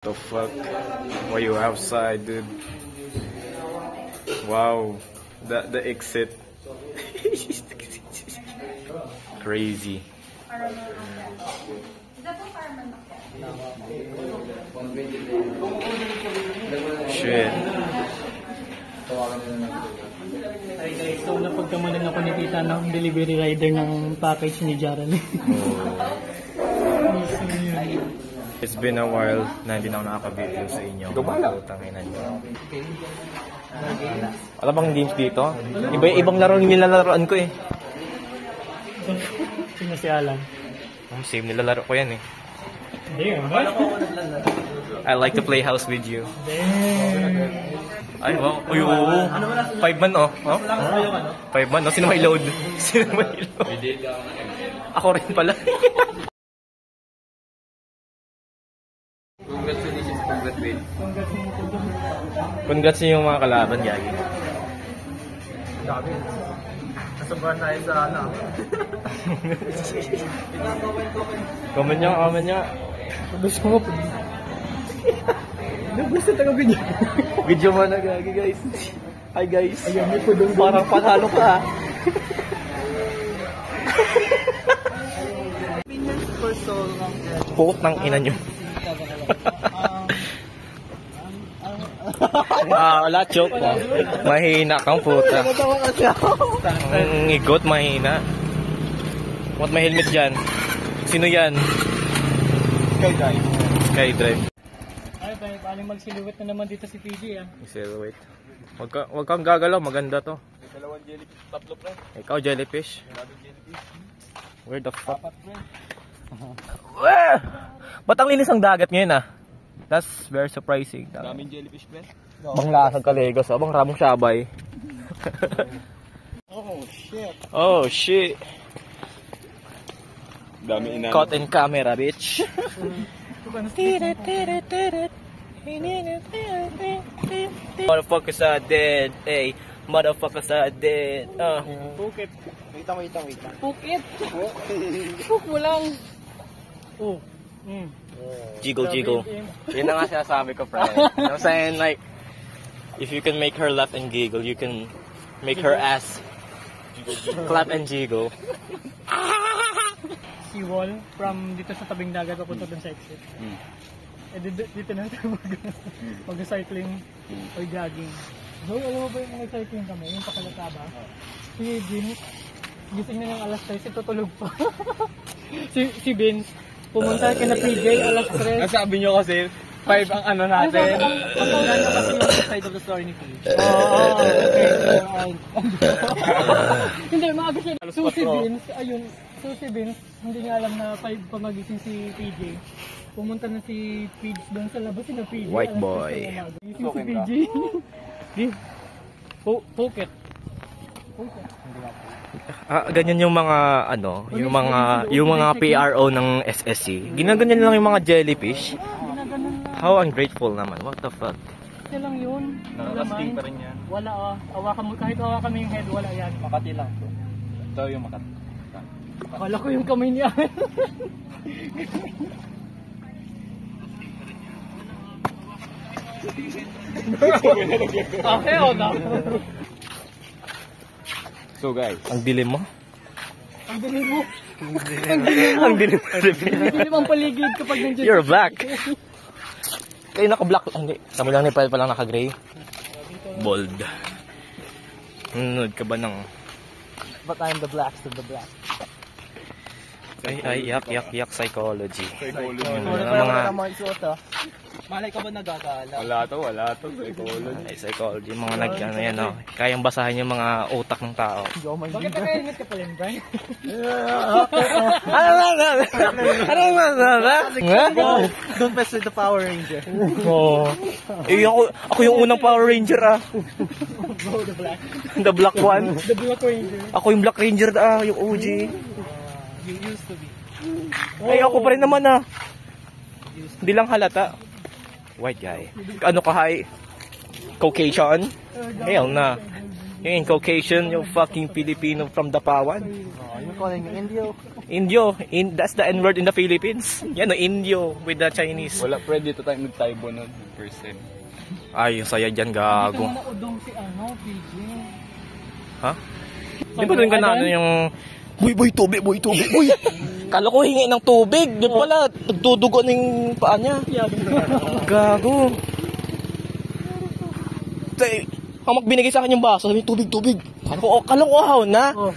The fuck? Why you outside, dude? Wow, the exit. Crazy. Shit. Hi guys, so napagkamalan ako ni Tita ng delivery rider ng package ni Jarrell. It's been a while na hindi na ako nakaka-video sa inyo. Putang ina niyo. Alam bang games dito? Ibang laro nilalaroan ko eh. Sino si Alan? Same nilalaro ko yan eh. Damn, I like to play house with you. Damn. Ay, wow. Uy, oo. 5 man, oh. 5 man, oh. Sino may load? Sino may load? Ako rin pala. Congratulations, congratulations. Congrats niyo yung mga kalaban, Gagi. Sabi, nasobrahan tayo sa ano. Comment niya. Gusto mo po. Gusto tayo video. Video mo na, Gagi, guys. Hi, guys. Ayun, may pudong Parang panalo ka. Pukot ng ina nyo. Wala, joke. Mahina kang puta. Ang igot, mahina. What may helmet dyan? Sino yan? Skydrive. Ay, paling magsiluwit na naman dito si PG ah. Silhouette. Wag kang gagalaw, maganda to. Dalawang jellyfish, tatlo pre. Ikaw, jellyfish. Where the fuck? Ba't ang linis ang dagat ngayon ah? That's very surprising. Daming jellyfish pre. Bang lasag ka Legos, bang ramong shabay. Oh shit. Oh shit. Dami ina. Caught in camera, bitch. Motherfuckers are dead. Hey, motherfuckers are dead. Pukit. Wait. Pukit. Puk mo lang. Oh. Jiggle. Yun na nga sinasabi ko, pre. I'm saying, like, if you can make her laugh and giggle, you can make her ass clap and jiggle. Seawall from dito sa tabing dagat papunta dun sa exit. Eh dito na tayo mag-cycling or jogging. So, alam mo ba yung nag-cycling kami? Yung Pakalakaba? Si Vince, gising na ng alas 3, tutulog pa. si Vince, pumunta ka na PJ, alas 3. Nasabi nyo kasi, 5 ang ano natin. Ang kasi yung side of the story ni PJ. Okay. Hindi, maaga siya. So si Vince, hindi niya alam na 5 pa magising si PJ. Pumunta na si PJ doon sa labas si PJ. White boy. Gising si PJ. Phuket. Ganyan yung mga yung mga PRO ng SSC. Ginaganyan lang yung mga jellyfish. How ungrateful naman. What the fuck? Ito lang yun. Nakakasting pa rin yan. Wala kahit hawakan mo yung head, wala yan. Makati lang to. Ito yung Makati. Akala ko yung kamay niya. Okay o na. So guys, Ang dilim mo? Ang dilim mo. Ang dilim mo. Ang dilim ang paligid kapag nandiyan. You're black. Kayo naka-black. Hindi. Kami lang ni Pyle pa lang naka-gray. Bold. Nanonood ka ba ng... But I'm the blacks of the black. Ay, yak psychology. psychology. Mga Malay ka ba nagagala? Wala to. Psychology. ay, psychology. Mga nag-ano yan, no? Kayang basahin yung mga utak ng tao. Bakit naka-helmet ka pala, Brian? Don't mess with the Power Ranger. Oo. Ako yung unang Power Ranger, ah. Go the black. The black one. The Black Ranger. Ako yung Black Ranger, yung OG. You used to be. Ay, ako pa rin naman, ah. Hindi lang halata. White guy. Ano ka, high? Caucasian? Hell na. Yung Caucasian, yung fucking Filipino from Dapawan. You're calling me Indio? Indio, that's the N-word in the Philippines. Yan o, Indio with the Chinese. Wala, pre, dito tayo nag-Taibo nun. Person. Ay, yung saya dyan, Hindi gago. ka naudong si PJ. Ha? Di ba doon ka na ano yung... Boy, tubig, boy. Kala ko hingi ng tubig. Di pala, nagdudugo ng paa niya. Gago. Hamak binigay sa akin yung baso, sabi tubig. Kala ko ahaw na. Oh.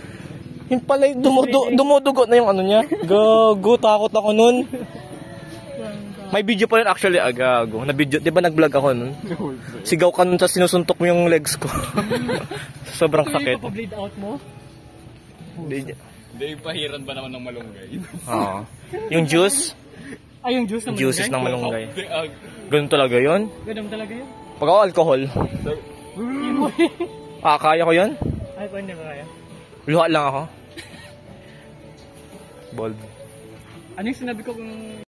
Yung pala yung dumudugo na yung ano niya. Gago, takot ako nun. May video pa yun actually, gago. Na video, di ba nag-vlog ako nun? Sigaw ka nun, tapos sinusuntok mo yung legs ko. Sobrang Ito sakit. yung pa-bleed out mo? Hindi, pahiran ba naman ng malunggay? Oo. Yung juice, Ay, yung juice ng juices ng malunggay. Hindi, Ganun talaga yun. Ganun talaga yun? Pag ako alcohol, kaya ko yun. Ay, kung hindi ba kaya? Luha lang ako. Bold. Ano yung sinabi ko kung